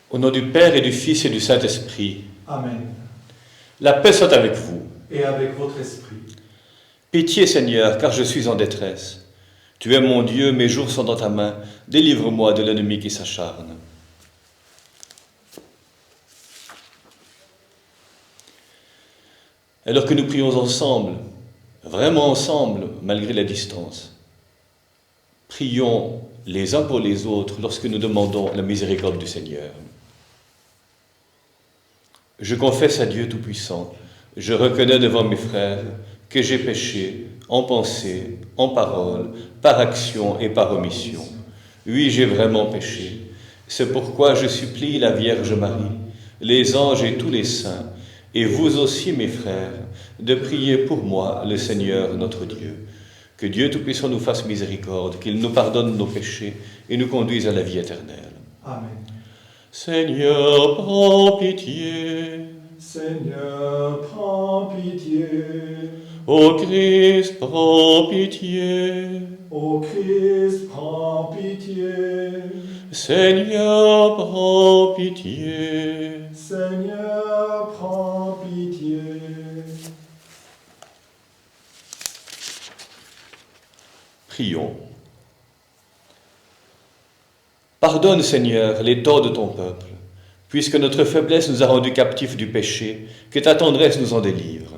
Au nom du Père et du Fils et du Saint-Esprit. Amen. La paix soit avec vous. Et avec votre esprit. Pitié, Seigneur, car je suis en détresse. Tu es mon Dieu, mes jours sont dans ta main. Délivre-moi de l'ennemi qui s'acharne. Alors que nous prions ensemble, vraiment ensemble, malgré la distance, prions les uns pour les autres lorsque nous demandons la miséricorde du Seigneur. Je confesse à Dieu Tout-Puissant, je reconnais devant mes frères que j'ai péché en pensée, en parole, par action et par omission. Oui, j'ai vraiment péché. C'est pourquoi je supplie la Vierge Marie, les anges et tous les saints, et vous aussi, mes frères, de prier pour moi, le Seigneur notre Dieu. Que Dieu Tout-Puissant nous fasse miséricorde, qu'il nous pardonne nos péchés et nous conduise à la vie éternelle. Amen. Seigneur, prends pitié. Seigneur, prends pitié. Ô Christ, prends pitié. Ô Christ, prends pitié. Seigneur, prends pitié. Seigneur, prends pitié. Prions. Pardonne, Seigneur, les torts de ton peuple, puisque notre faiblesse nous a rendus captifs du péché, que ta tendresse nous en délivre.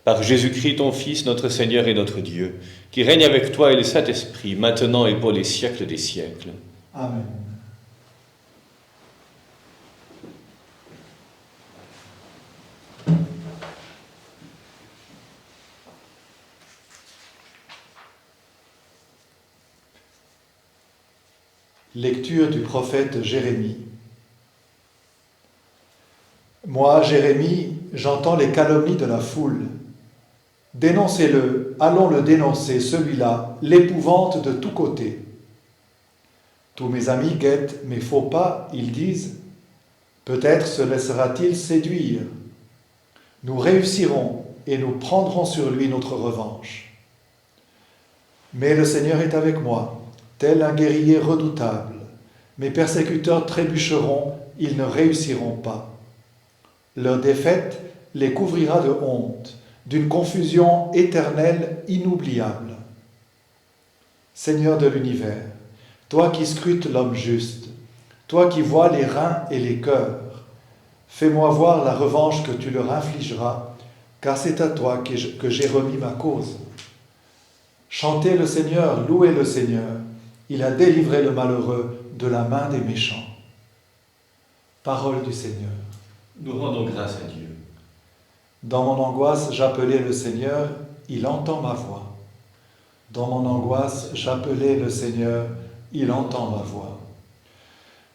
Par Jésus-Christ, ton Fils, notre Seigneur et notre Dieu, qui règne avec toi et le Saint-Esprit, maintenant et pour les siècles des siècles. Amen. Lecture du prophète Jérémie. Moi, Jérémie, j'entends les calomnies de la foule. Dénoncez-le, allons le dénoncer, celui-là, l'épouvante de tous côtés. Tous mes amis guettent mes faux pas, ils disent, peut-être se laissera-t-il séduire. Nous réussirons et nous prendrons sur lui notre revanche. Mais le Seigneur est avec moi, tel un guerrier redoutable. Mes persécuteurs trébucheront, ils ne réussiront pas. Leur défaite les couvrira de honte, d'une confusion éternelle inoubliable. Seigneur de l'univers, toi qui scrutes l'homme juste, toi qui vois les reins et les cœurs, fais-moi voir la revanche que tu leur infligeras, car c'est à toi que j'ai remis ma cause. Chantez le Seigneur, louez le Seigneur, il a délivré le malheureux de la main des méchants. Parole du Seigneur. Nous rendons grâce à Dieu. Dans mon angoisse, j'appelais le Seigneur, il entend ma voix. Dans mon angoisse, j'appelais le Seigneur, il entend ma voix.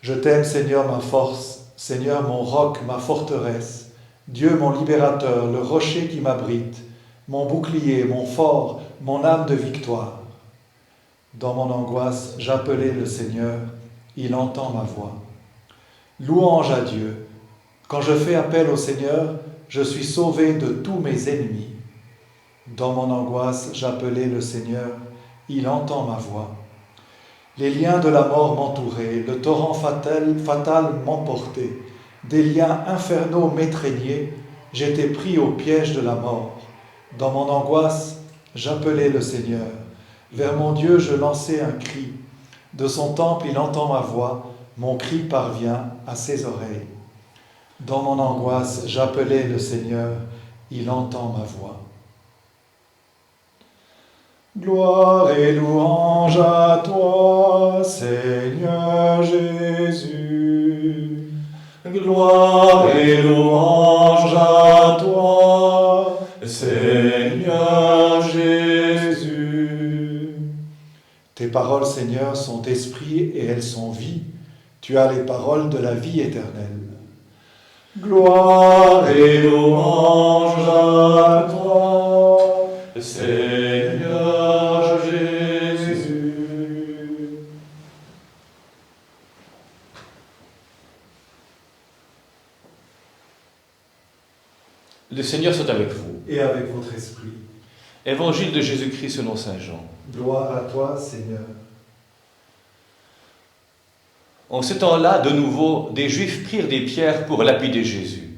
Je t'aime, Seigneur, ma force, Seigneur, mon roc, ma forteresse, Dieu, mon libérateur, le rocher qui m'abrite, mon bouclier, mon fort, mon âme de victoire. Dans mon angoisse, j'appelais le Seigneur, il entend ma voix. Louange à Dieu. Quand je fais appel au Seigneur, je suis sauvé de tous mes ennemis. Dans mon angoisse, j'appelais le Seigneur, il entend ma voix. Les liens de la mort m'entouraient, le torrent fatal m'emportait. Des liens infernaux m'étreignaient, j'étais pris au piège de la mort. Dans mon angoisse, j'appelais le Seigneur. Vers mon Dieu, je lançais un cri. De son temple, il entend ma voix, mon cri parvient à ses oreilles. Dans mon angoisse, j'appelais le Seigneur, il entend ma voix. Gloire et louange à toi, Seigneur Jésus. Gloire et louange à toi, Seigneur Jésus. Tes paroles, Seigneur, sont esprit et elles sont vie. Tu as les paroles de la vie éternelle. Gloire et louange à toi, Seigneur Jésus. Le Seigneur soit avec vous. Et avec votre esprit. Évangile de Jésus-Christ selon saint Jean. Gloire à toi, Seigneur. En ce temps-là, de nouveau, des Juifs prirent des pierres pour lapider Jésus.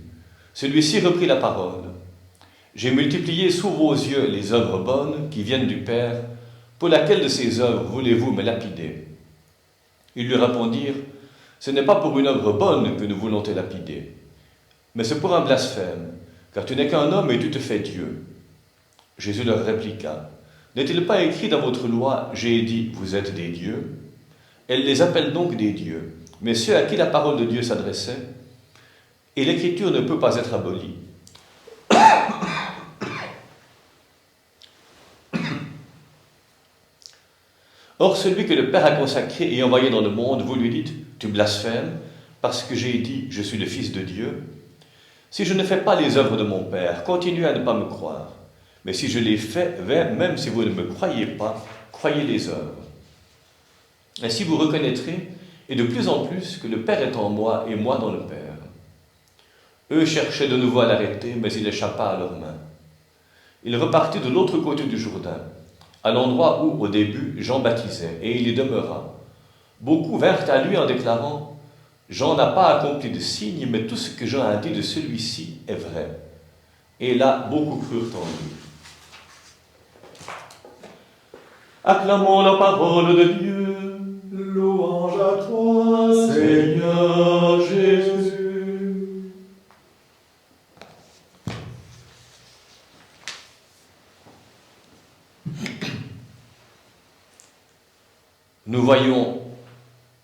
Celui-ci reprit la parole. « J'ai multiplié sous vos yeux les œuvres bonnes qui viennent du Père. Pour laquelle de ces œuvres voulez-vous me lapider ?» Ils lui répondirent, « Ce n'est pas pour une œuvre bonne que nous voulons te lapider, mais c'est pour un blasphème, car tu n'es qu'un homme et tu te fais Dieu. » Jésus leur répliqua, « N'est-il pas écrit dans votre loi, j'ai dit, vous êtes des dieux ?» Elle les appelle donc des dieux, mais ceux à qui la parole de Dieu s'adressait, et l'écriture ne peut pas être abolie. Or, celui que le Père a consacré et envoyé dans le monde, vous lui dites, tu blasphèmes, parce que j'ai dit, je suis le Fils de Dieu. Si je ne fais pas les œuvres de mon Père, continuez à ne pas me croire. Mais si je les fais, même si vous ne me croyez pas, croyez les œuvres. Ainsi vous reconnaîtrez, et de plus en plus, que le Père est en moi et moi dans le Père. Eux cherchaient de nouveau à l'arrêter, mais il échappa à leurs mains. Il repartit de l'autre côté du Jourdain, à l'endroit où, au début, Jean baptisait, et il y demeura. Beaucoup vinrent à lui en déclarant « Jean n'a pas accompli de signe, mais tout ce que Jean a dit de celui-ci est vrai. » Et là, beaucoup crurent en lui. Acclamons la parole de Dieu. Louange à toi, Seigneur Jésus. Nous voyons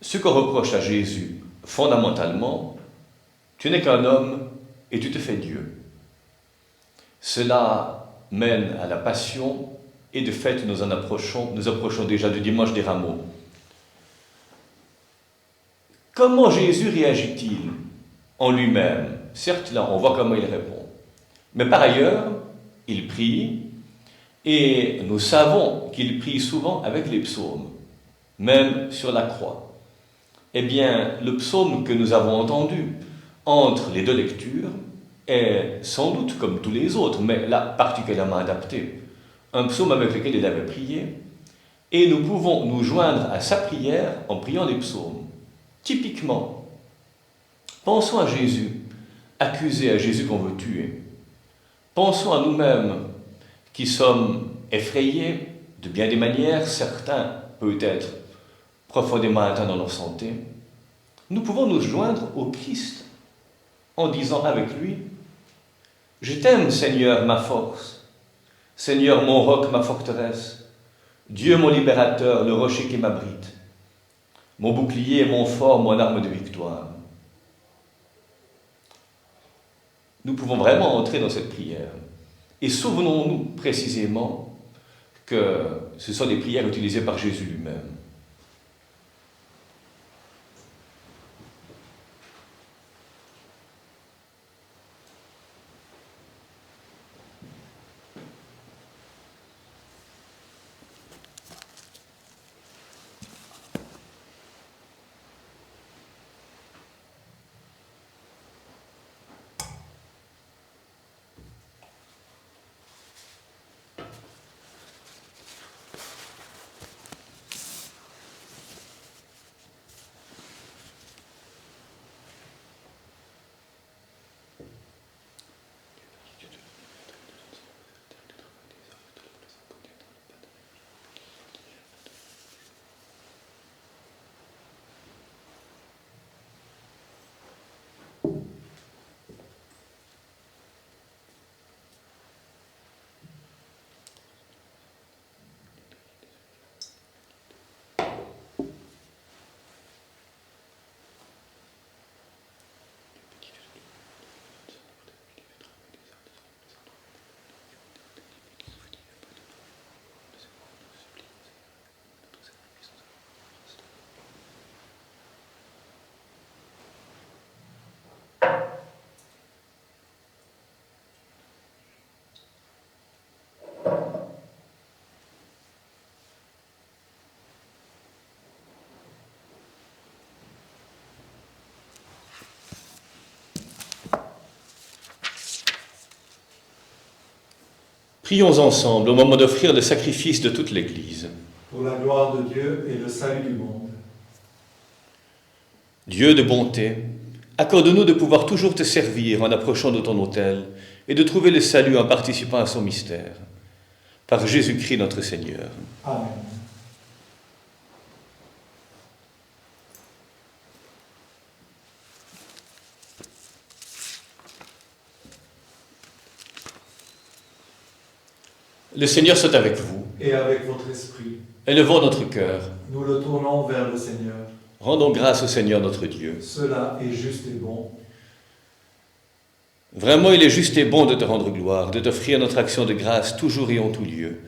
ce qu'on reproche à Jésus fondamentalement, tu n'es qu'un homme et tu te fais Dieu. Cela mène à la passion et de fait nous approchons déjà du dimanche des rameaux. Comment Jésus réagit-il en lui-même? Certes, là, on voit comment il répond. Mais par ailleurs, il prie, et nous savons qu'il prie souvent avec les psaumes, même sur la croix. Eh bien, le psaume que nous avons entendu entre les deux lectures est sans doute comme tous les autres, mais là particulièrement adapté. Un psaume avec lequel il avait prié, et nous pouvons nous joindre à sa prière en priant les psaumes. Typiquement, pensons à Jésus, accusé à Jésus qu'on veut tuer. Pensons à nous-mêmes qui sommes effrayés de bien des manières, certains peut-être profondément atteints dans leur santé. Nous pouvons nous joindre au Christ en disant avec lui « Je t'aime, Seigneur, ma force, Seigneur, mon roc, ma forteresse, Dieu, mon libérateur, le rocher qui m'abrite. Mon bouclier, mon fort, mon arme de victoire. » Nous pouvons vraiment entrer dans cette prière. Et souvenons-nous précisément que ce sont des prières utilisées par Jésus lui-même. Prions ensemble au moment d'offrir le sacrifice de toute l'Église. pour la gloire de Dieu et le salut du monde. Dieu de bonté, accorde-nous de pouvoir toujours te servir en approchant de ton autel et de trouver le salut en participant à son mystère. Par Jésus-Christ notre Seigneur. Amen. Le Seigneur soit avec vous. Et avec votre esprit, Élevons notre cœur. nous le tournons vers le Seigneur. Rendons grâce au Seigneur notre Dieu. Cela est juste et bon. Vraiment, il est juste et bon de te rendre gloire, de t'offrir notre action de grâce toujours et en tout lieu.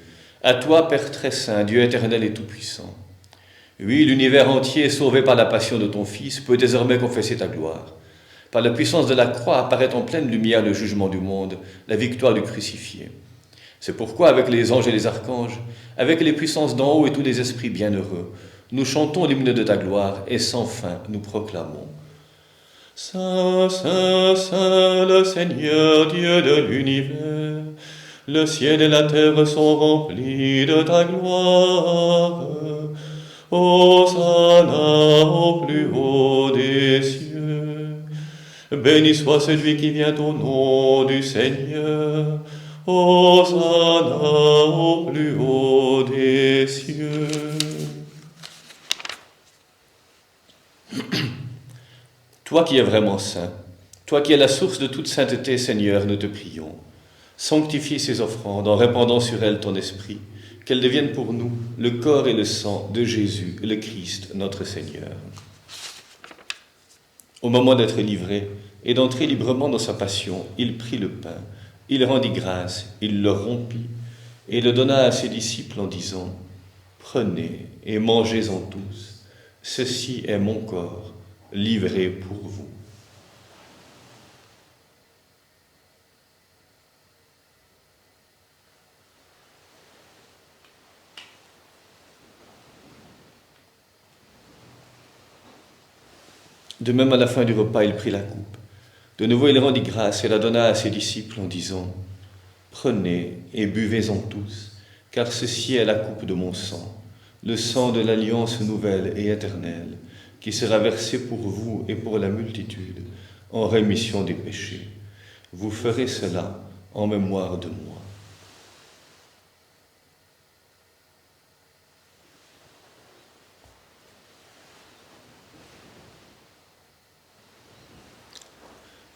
À toi, Père très saint, Dieu éternel et tout-puissant. Oui, l'univers entier, sauvé par la passion de ton Fils, peut désormais confesser ta gloire. Par la puissance de la croix apparaît en pleine lumière le jugement du monde, la victoire du crucifié. C'est pourquoi, avec les anges et les archanges, avec les puissances d'en haut et tous les esprits bienheureux, nous chantons l'hymne de ta gloire et sans fin nous proclamons. Saint, Saint, Saint, le Seigneur Dieu de l'univers, le ciel et la terre sont remplis de ta gloire. Hosanna au plus haut des cieux. Béni soit celui qui vient au nom du Seigneur. Hosanna au plus haut des cieux. Toi qui es vraiment saint, toi qui es la source de toute sainteté, Seigneur, nous te prions. Sanctifie ces offrandes en répandant sur elles ton esprit, qu'elles deviennent pour nous le corps et le sang de Jésus, le Christ, notre Seigneur. Au moment d'être livré et d'entrer librement dans sa passion, il prit le pain, il rendit grâce, il le rompit et le donna à ses disciples en disant « Prenez et mangez-en tous, ceci est mon corps, livré pour vous. » De même, à la fin du repas, il prit la coupe. De nouveau, il rendit grâce et la donna à ses disciples en disant « Prenez et buvez-en tous, car ceci est la coupe de mon sang, le sang de l'alliance nouvelle et éternelle, qui sera versé pour vous et pour la multitude, en rémission des péchés. Vous ferez cela en mémoire de moi. »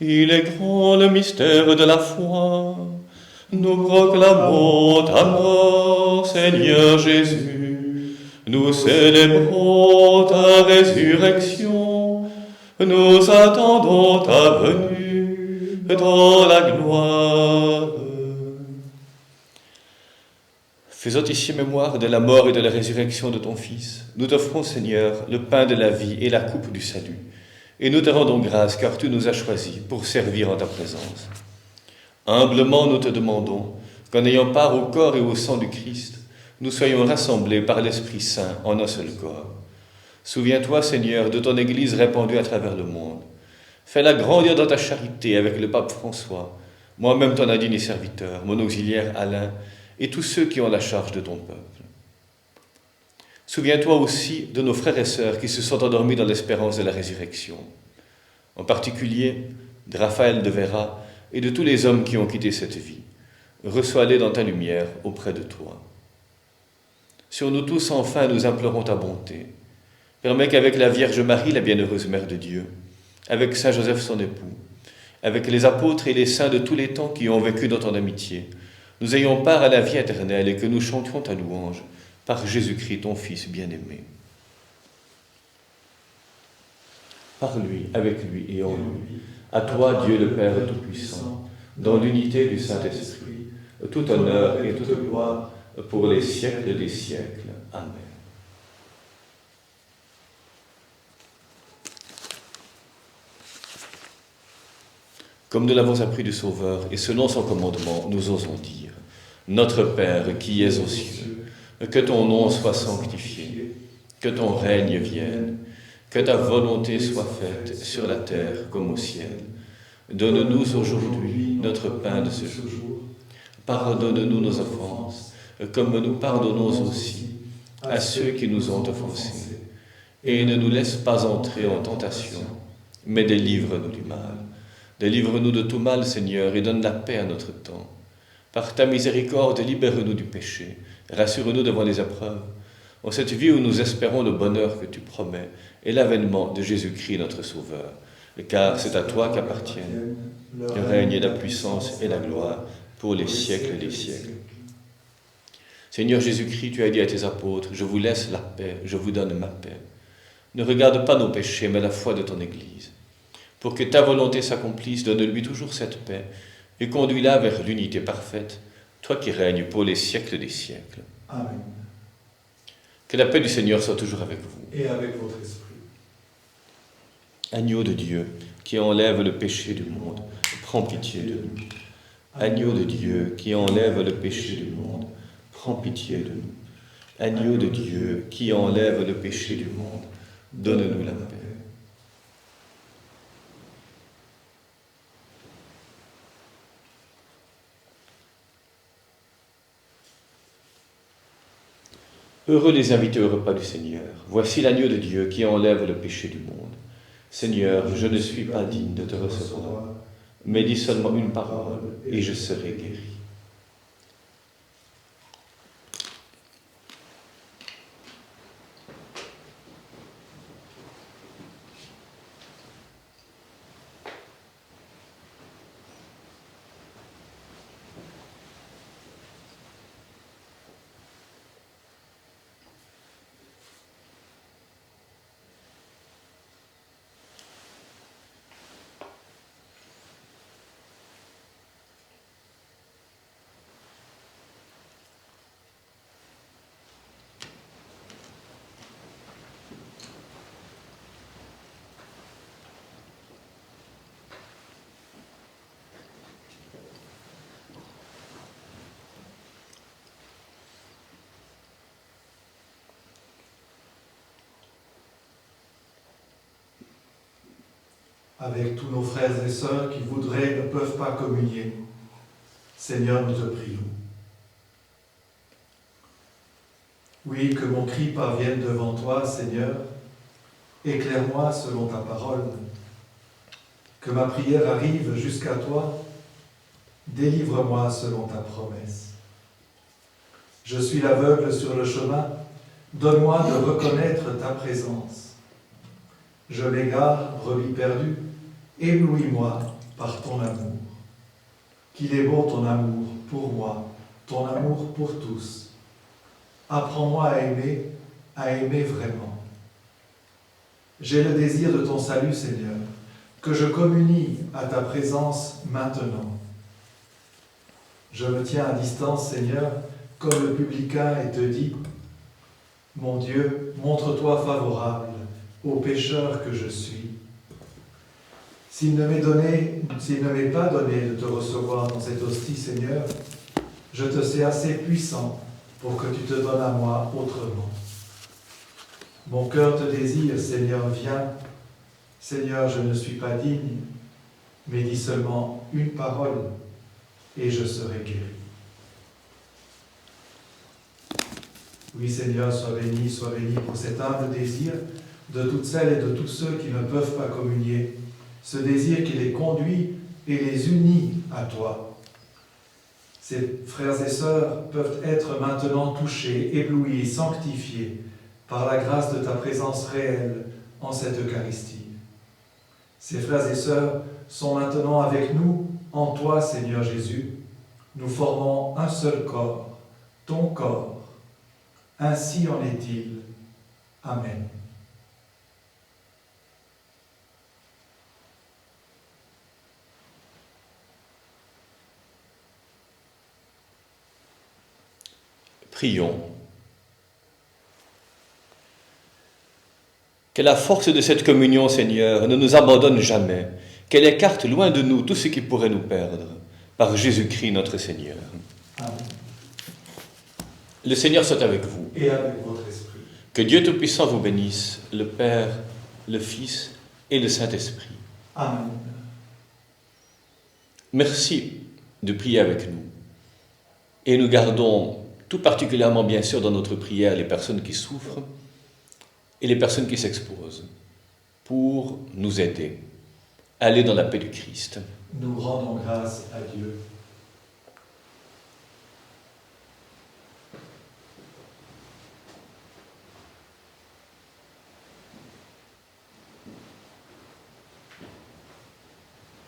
Il est grand le mystère de la foi. Nous proclamons ta mort, Seigneur Jésus. Nous célébrons ta résurrection. Nous attendons ta venue dans la gloire. Faisant ici mémoire de la mort et de la résurrection de ton Fils, nous t'offrons, Seigneur, le pain de la vie et la coupe du salut. Et nous te rendons grâce car tu nous as choisis pour servir en ta présence. Humblement nous te demandons qu'en ayant part au corps et au sang du Christ, nous soyons rassemblés par l'Esprit Saint en un seul corps. Souviens-toi, Seigneur, de ton Église répandue à travers le monde. Fais-la grandir dans ta charité avec le pape François, moi-même ton indigne serviteur, mon auxiliaire Alain, et tous ceux qui ont la charge de ton peuple. Souviens-toi aussi de nos frères et sœurs qui se sont endormis dans l'espérance de la résurrection, en particulier de Raphaël de Vera et de tous les hommes qui ont quitté cette vie. Reçois-les dans ta lumière auprès de toi. Sur nous tous, enfin, nous implorons ta bonté. Permets qu'avec la Vierge Marie, la bienheureuse Mère de Dieu, avec Saint Joseph son époux, avec les apôtres et les saints de tous les temps qui ont vécu dans ton amitié, nous ayons part à la vie éternelle et que nous chantions ta louange, par Jésus-Christ, ton Fils bien-aimé. Par lui, avec lui et en lui, à toi, Dieu le Père Tout-Puissant, dans l'unité du Saint-Esprit, tout honneur et toute gloire pour les siècles des siècles. Amen. Comme nous l'avons appris du Sauveur, et selon son commandement, nous osons dire « Notre Père qui es aux cieux, que ton nom soit sanctifié, que ton règne vienne, que ta volonté soit faite sur la terre comme au ciel. Donne-nous aujourd'hui notre pain de ce jour. Pardonne-nous nos offenses, comme nous pardonnons aussi à ceux qui nous ont offensés. et ne nous laisse pas entrer en tentation, mais délivre-nous du mal. Délivre-nous de tout mal, Seigneur, et donne la paix à notre temps. Par ta miséricorde, libère-nous du péché, rassure-nous devant les épreuves. En cette vie où nous espérons le bonheur que tu promets et l'avènement de Jésus-Christ notre Sauveur, car c'est à toi qu'appartiennent le règne et la puissance et la gloire pour les siècles des siècles. Seigneur Jésus-Christ, tu as dit à tes apôtres, je vous laisse la paix, je vous donne ma paix. Ne regarde pas nos péchés, mais la foi de ton Église. Pour que ta volonté s'accomplisse, donne-lui toujours cette paix et conduis-la vers l'unité parfaite, toi qui règnes pour les siècles des siècles. Amen. Que la paix du Seigneur soit toujours avec vous. Et avec votre esprit. Agneau de Dieu, qui enlève le péché du monde, prends pitié de nous. Agneau de Dieu, qui enlève le péché du monde, prends pitié de nous. Agneau de Dieu, qui enlève le péché du monde, donne-nous la paix. Heureux les invités au repas du Seigneur. Voici l'agneau de Dieu qui enlève le péché du monde. Seigneur, je ne suis pas digne de te recevoir, mais dis seulement une parole et je serai guéri. Avec tous nos frères et sœurs qui voudraient et ne peuvent pas communier, Seigneur, nous te prions. Oui, que mon cri parvienne devant toi, Seigneur. Éclaire-moi selon ta parole. Que ma prière arrive jusqu'à toi. Délivre-moi selon ta promesse. Je suis l'aveugle sur le chemin. Donne-moi de reconnaître ta présence. Je m'égare, brebis perdue. Éblouis-moi par ton amour. Qu'il est bon ton amour pour moi, ton amour pour tous. Apprends-moi à aimer vraiment. J'ai le désir de ton salut, Seigneur, que je communie à ta présence maintenant. Je me tiens à distance, Seigneur, comme le publicain, et te dis, mon Dieu, montre-toi favorable au pécheur que je suis. S'il ne m'est pas donné de te recevoir dans cette hostie, Seigneur, je te sais assez puissant pour que tu te donnes à moi autrement. Mon cœur te désire, Seigneur, viens. Seigneur, je ne suis pas digne, mais dis seulement une parole et je serai guéri. Oui, Seigneur, sois béni pour cet humble désir de toutes celles et de tous ceux qui ne peuvent pas communier, ce désir qui les conduit et les unit à toi. Ces frères et sœurs peuvent être maintenant touchés, éblouis, sanctifiés par la grâce de ta présence réelle en cette Eucharistie. Ces frères et sœurs sont maintenant avec nous en toi, Seigneur Jésus. Nous formons un seul corps, ton corps. Ainsi en est-il. Amen. Prions. Que la force de cette communion, Seigneur, ne nous abandonne jamais, qu'elle écarte loin de nous tout ce qui pourrait nous perdre, par Jésus-Christ notre Seigneur. Amen. Le Seigneur soit avec vous. Et avec votre esprit. Que Dieu Tout-Puissant vous bénisse, le Père, le Fils et le Saint-Esprit. Amen. Merci de prier avec nous. Et nous gardons tout particulièrement, bien sûr, dans notre prière, les personnes qui souffrent, et les personnes qui s'exposent pour nous aider à aller dans la paix du Christ. Nous rendons grâce à Dieu.